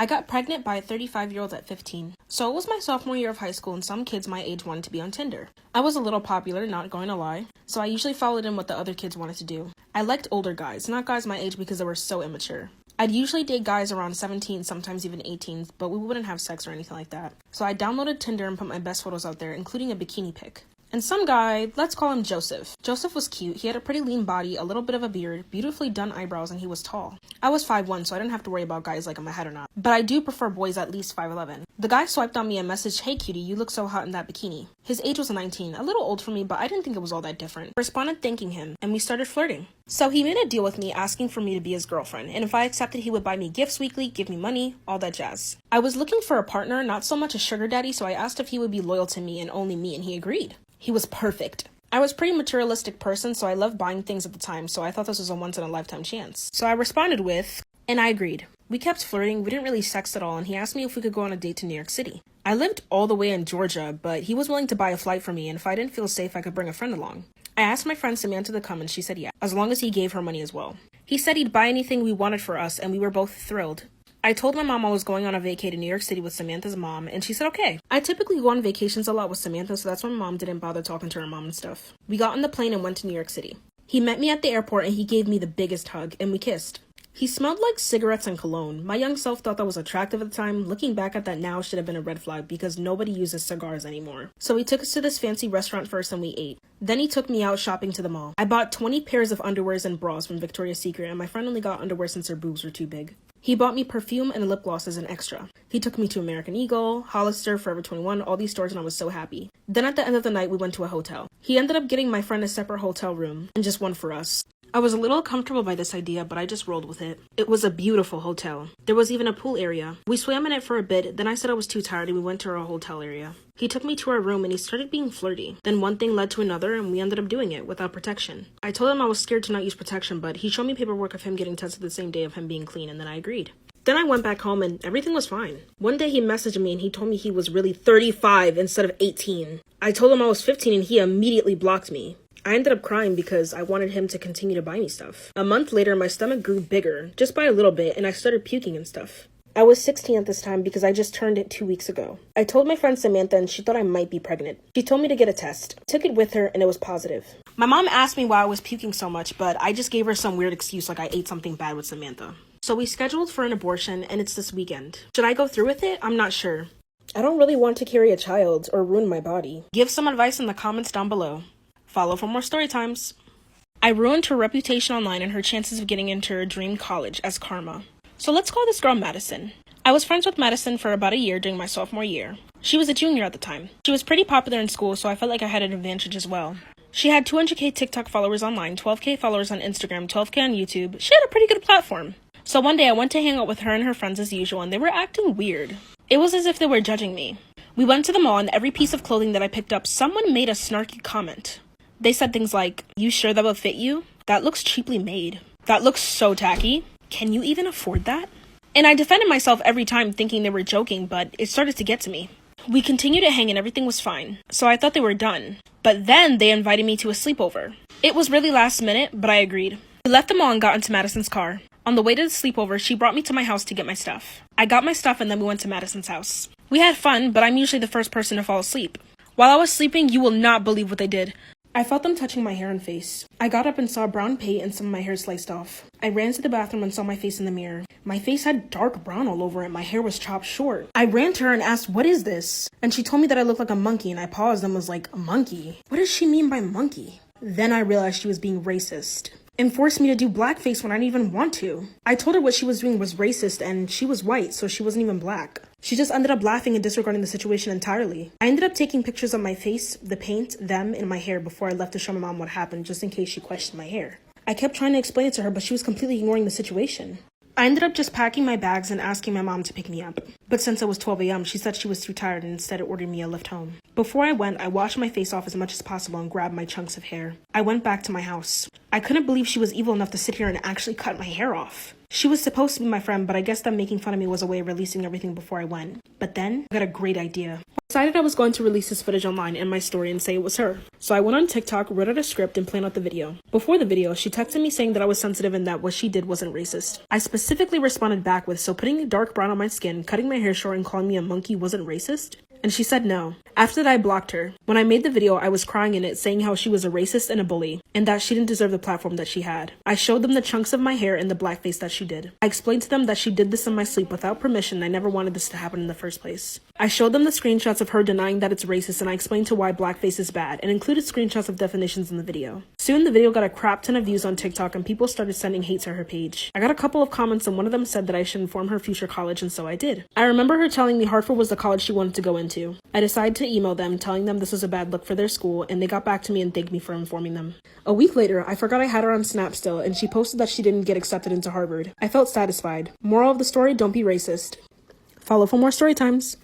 I got pregnant by a 35-year-old at 15. So it was my sophomore year of high school and some kids my age wanted to be on Tinder. I was a little popular, not going to lie, so I usually followed in what the other kids wanted to do. I liked older guys, not guys my age because they were so immature. I'd usually date guys around 17, sometimes even 18, but we wouldn't have sex or anything like that. So I downloaded Tinder and put my best photos out there, including a bikini pic. And some guy, let's call him Joseph. Joseph was cute. He had a pretty lean body, a little bit of a beard, beautifully done eyebrows, and he was tall. I was 5'1", so I didn't have to worry about guys liking my head or not. But I do prefer boys at least 5'11". The guy swiped on me and messaged, "Hey cutie, you look so hot in that bikini." His age was 19, a little old for me, but I didn't think it was all that different. I responded thanking him, and we started flirting. So he made a deal with me asking for me to be his girlfriend, and if I accepted he would buy me gifts weekly, give me money, all that jazz. I was looking for a partner, not so much a sugar daddy, so I asked if he would be loyal to me and only me, and he agreed. He was perfect. I was a pretty materialistic person, so I loved buying things at the time, so I thought this was a once-in-a-lifetime chance. So I responded with, and I agreed. We kept flirting, we didn't really sex at all, and he asked me if we could go on a date to New York City. I lived all the way in Georgia, but he was willing to buy a flight for me, and if I didn't feel safe, I could bring a friend along. I asked my friend Samantha to come, and she said yeah, as long as he gave her money as well. He said he'd buy anything we wanted for us, and we were both thrilled. I told my mom I was going on a vacay to New York City with Samantha's mom, and she said okay. I typically go on vacations a lot with Samantha, so that's why my mom didn't bother talking to her mom and stuff. We got on the plane and went to New York City. He met me at the airport and he gave me the biggest hug, and we kissed. He smelled like cigarettes and cologne. My young self thought that was attractive at the time. Looking back at that now should have been a red flag because nobody uses cigars anymore. So he took us to this fancy restaurant first and we ate. Then he took me out shopping to the mall. I bought 20 pairs of underwears and bras from Victoria's Secret, and my friend only got underwear since her boobs were too big. He bought me perfume and lip gloss as an extra. He took me to American Eagle, Hollister, Forever 21, all these stores, and I was so happy. Then at the end of the night, we went to a hotel. He ended up getting my friend a separate hotel room, and just one for us. I was a little uncomfortable by this idea, but I just rolled with it. It was a beautiful hotel. There was even a pool area. We swam in it for a bit, then I said I was too tired and we went to our hotel area. He took me to our room and he started being flirty. Then one thing led to another and we ended up doing it without protection. I told him I was scared to not use protection, but he showed me paperwork of him getting tested the same day of him being clean, and then I agreed. Then I went back home and everything was fine. One day he messaged me and he told me he was really 35 instead of 18. I told him I was 15 and he immediately blocked me. I ended up crying because I wanted him to continue to buy me stuff. A month later, my stomach grew bigger, just by a little bit, and I started puking and stuff. I was 16 at this time because I just turned it 2 weeks ago. I told my friend Samantha and she thought I might be pregnant. She told me to get a test. Took it with her and it was positive. My mom asked me why I was puking so much, but I just gave her some weird excuse like I ate something bad with Samantha. So we scheduled for an abortion and it's this weekend. Should I go through with it? I'm not sure. I don't really want to carry a child or ruin my body. Give some advice in the comments down below. Follow for more story times. I ruined her reputation online and her chances of getting into her dream college as karma. So let's call this girl Madison. I was friends with Madison for about a year during my sophomore year. She was a junior at the time. She was pretty popular in school, so I felt like I had an advantage as well. She had 200k TikTok followers online, 12k followers on Instagram, 12k on YouTube. She had a pretty good platform. So one day I went to hang out with her and her friends as usual, and they were acting weird. It was as if they were judging me. We went to the mall, and every piece of clothing that I picked up, someone made a snarky comment. They said things like, "You sure that will fit you? That looks cheaply made. That looks so tacky. Can you even afford that?" And I defended myself every time thinking they were joking, but it started to get to me. We continued to hang and everything was fine, so I thought they were done. But then they invited me to a sleepover. It was really last minute, but I agreed. We left the mall and got into Madison's car. On the way to the sleepover, she brought me to my house to get my stuff. I got my stuff and then we went to Madison's house. We had fun, but I'm usually the first person to fall asleep. While I was sleeping, you will not believe what they did. I felt them touching my hair and face. I got up and saw brown paint and some of my hair sliced off. I ran to the bathroom and saw my face in the mirror. My face had dark brown all over it. My hair was chopped short. I ran to her and asked, "What is this?" And she told me that I looked like a monkey, and I paused and was like, "A monkey? What does she mean by monkey?" Then I realized she was being racist and forced me to do blackface when I didn't even want to. I told her what she was doing was racist and she was white, so she wasn't even black. She just ended up laughing and disregarding the situation entirely. I ended up taking pictures of my face, the paint, them, and my hair before I left to show my mom what happened, just in case she questioned my hair. I kept trying to explain it to her, but she was completely ignoring the situation. I ended up just packing my bags and asking my mom to pick me up. But since it was 12 a.m., she said she was too tired and instead ordered me a lift home. Before I went, I washed my face off as much as possible and grabbed my chunks of hair. I went back to my house. I couldn't believe she was evil enough to sit here and actually cut my hair off. She was supposed to be my friend, but I guess them making fun of me was a way of releasing everything before I went. But then, I got a great idea. Decided I was going to release this footage online in my story and say it was her. So I went on TikTok, wrote out a script, and planned out the video. Before the video, she texted me saying that I was sensitive and that what she did wasn't racist. I specifically responded back with, so putting dark brown on my skin, cutting my hair short, and calling me a monkey wasn't racist? And she said no. After that, I blocked her. When I made the video, I was crying in it, saying how she was a racist and a bully, and that she didn't deserve the platform that she had. I showed them the chunks of my hair and the blackface that she did. I explained to them that she did this in my sleep without permission and I never wanted this to happen in the first place. I showed them the screenshots of her denying that it's racist, and I explained to why blackface is bad, and included screenshots of definitions in the video. Soon the video got a crap ton of views on TikTok and people started sending hate to her page. I got a couple of comments and one of them said that I should inform her future college, and so I did. I remember her telling me Hartford was the college she wanted to go into. I decided to email them telling them this was a bad look for their school, and they got back to me and thanked me for informing them. A week later, I forgot I had her on Snap still, and she posted that she didn't get accepted into Harvard. I felt satisfied. Moral of the story, don't be racist. Follow for more story times.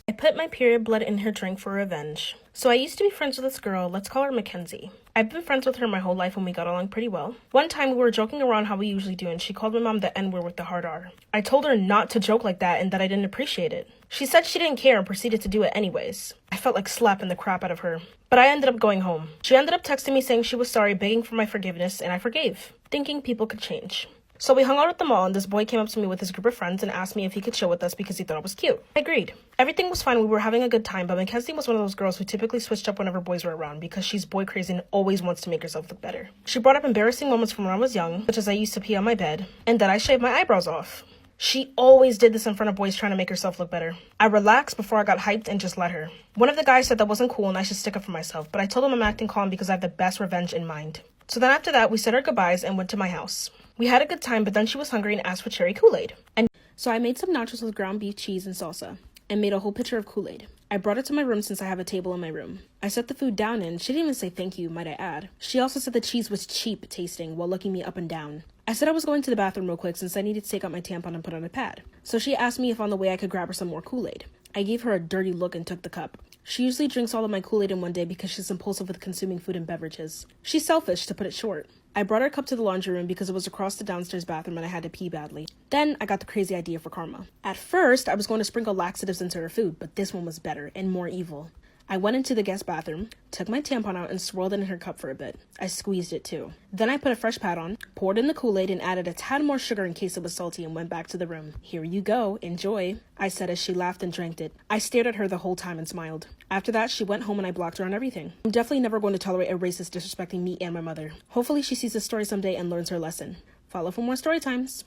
I put my period blood in her drink for revenge. So I used to be friends with this girl, let's call her Mackenzie. I've been friends with her my whole life and we got along pretty well. One time we were joking around how we usually do and she called my mom the N-word with the hard R. I told her not to joke like that and that I didn't appreciate it. She said she didn't care and proceeded to do it anyways. I felt like slapping the crap out of her. But I ended up going home. She ended up texting me saying she was sorry, begging for my forgiveness, and I forgave, thinking people could change. So we hung out at the mall and this boy came up to me with his group of friends and asked me if he could chill with us because he thought it was cute. I agreed. Everything was fine, we were having a good time, but Mackenzie was one of those girls who typically switched up whenever boys were around because she's boy crazy and always wants to make herself look better. She brought up embarrassing moments from when I was young, such as I used to pee on my bed, and that I shaved my eyebrows off. She always did this in front of boys trying to make herself look better. I relaxed before I got hyped and just let her. One of the guys said that wasn't cool and I should stick up for myself, but I told him I'm acting calm because I have the best revenge in mind. So then after that, we said our goodbyes and went to my house. We had a good time, but then she was hungry and asked for cherry Kool-Aid. And so I made some nachos with ground beef, cheese, and salsa, and made a whole pitcher of Kool-Aid. I brought it to my room since I have a table in my room. I set the food down and she didn't even say thank you, might I add. She also said the cheese was cheap tasting while looking me up and down. I said I was going to the bathroom real quick since I needed to take out my tampon and put on a pad. So she asked me if on the way I could grab her some more Kool-Aid. I gave her a dirty look and took the cup. She usually drinks all of my Kool-Aid in one day because she's impulsive with consuming food and beverages. She's selfish, to put it short. I brought her cup to the laundry room because it was across the downstairs bathroom and I had to pee badly. Then I got the crazy idea for karma. At first, I was going to sprinkle laxatives into her food, but this one was better and more evil. I went into the guest bathroom, took my tampon out, and swirled it in her cup for a bit. I squeezed it too. Then I put a fresh pad on, poured in the Kool-Aid, and added a tad more sugar in case it was salty and went back to the room. Here you go, enjoy, I said as she laughed and drank it. I stared at her the whole time and smiled. After that, she went home and I blocked her on everything. I'm definitely never going to tolerate a racist disrespecting me and my mother. Hopefully she sees this story someday and learns her lesson. Follow for more story times.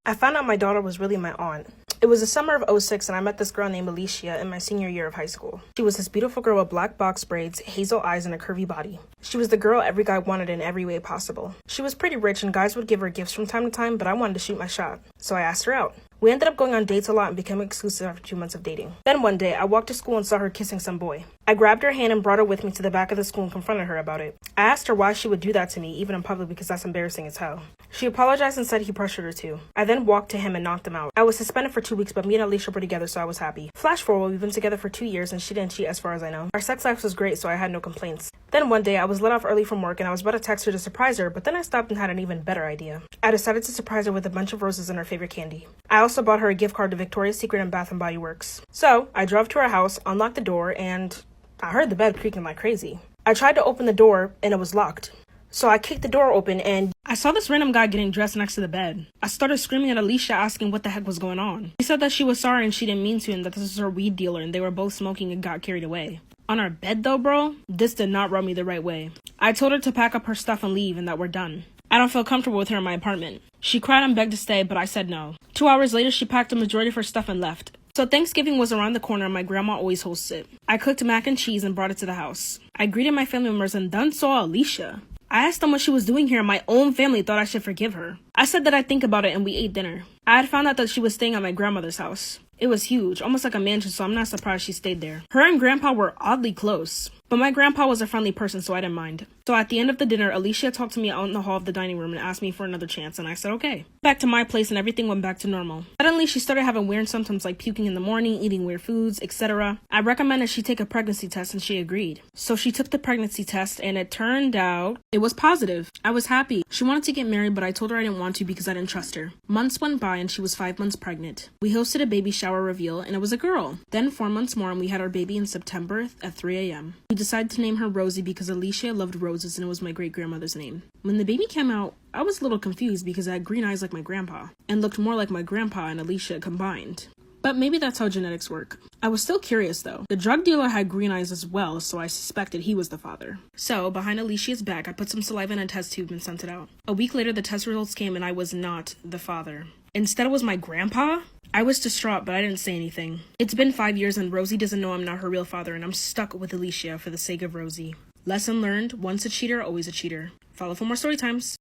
I found out my daughter was really my aunt. It was the summer of '06 and I met this girl named Alicia in my senior year of high school. She was this beautiful girl with black box braids, hazel eyes, and a curvy body. She was the girl every guy wanted in every way possible. She was pretty rich and guys would give her gifts from time to time, but I wanted to shoot my shot. So I asked her out. We ended up going on dates a lot and became exclusive after 2 months of dating. Then one day, I walked to school and saw her kissing some boy. I grabbed her hand and brought her with me to the back of the school and confronted her about it. I asked her why she would do that to me, even in public, because that's embarrassing as hell. She apologized and said he pressured her to. I then walked to him and knocked him out. I was suspended for 2 weeks, but me and Alicia were together, so I was happy. Flash forward, we've been together for 2 years and she didn't cheat as far as I know. Our sex life was great, so I had no complaints. Then one day, I was let off early from work and I was about to text her to surprise her, but then I stopped and had an even better idea. I decided to surprise her with a bunch of roses and her favorite candy. I also bought her a gift card to Victoria's Secret and Bath & Body Works. So, I drove to her house, unlocked the door, and I heard the bed creaking like crazy. I tried to open the door and it was locked. So I kicked the door open and I saw this random guy getting dressed next to the bed. I started screaming at Alicia asking what the heck was going on. She said that she was sorry and she didn't mean to and that this was her weed dealer and they were both smoking and got carried away. On our bed though, bro, this did not rub me the right way. I told her to pack up her stuff and leave and that we're done. I don't feel comfortable with her in my apartment. She cried and begged to stay, but I said no. 2 hours later, she packed a majority of her stuff and left. So Thanksgiving was around the corner and my grandma always hosts it. I cooked mac and cheese and brought it to the house. I greeted my family members and then saw Alicia. I asked them what she was doing here and my own family thought I should forgive her. I said that I'd think about it and we ate dinner. I had found out that she was staying at my grandmother's house. It was huge, almost like a mansion, so I'm not surprised she stayed there. Her and Grandpa were oddly close. But my grandpa was a friendly person, so I didn't mind. So at the end of the dinner, Alicia talked to me out in the hall of the dining room and asked me for another chance, and I said okay. Back to my place and everything went back to normal. Suddenly, she started having weird symptoms like puking in the morning, eating weird foods, etc. I recommended she take a pregnancy test and she agreed. So she took the pregnancy test and it turned out it was positive. I was happy. She wanted to get married, but I told her I didn't want to because I didn't trust her. Months went by and she was 5 months pregnant. We hosted a baby shower reveal and it was a girl. Then 4 months more and we had our baby in September at 3 a.m. We decided to name her Rosie because Alicia loved roses and it was my great-grandmother's name. When the baby came out, I was a little confused because it had green eyes like my grandpa and looked more like my grandpa and Alicia combined. But maybe that's how genetics work. I was still curious though. The drug dealer had green eyes as well, so I suspected he was the father. So, behind Alicia's back, I put some saliva in a test tube and sent it out. A week later, the test results came and I was not the father. Instead, it was my grandpa? I was distraught, but I didn't say anything. It's been 5 years and Rosie doesn't know I'm not her real father and I'm stuck with Alicia for the sake of Rosie. Lesson learned, once a cheater, always a cheater. Follow for more story times.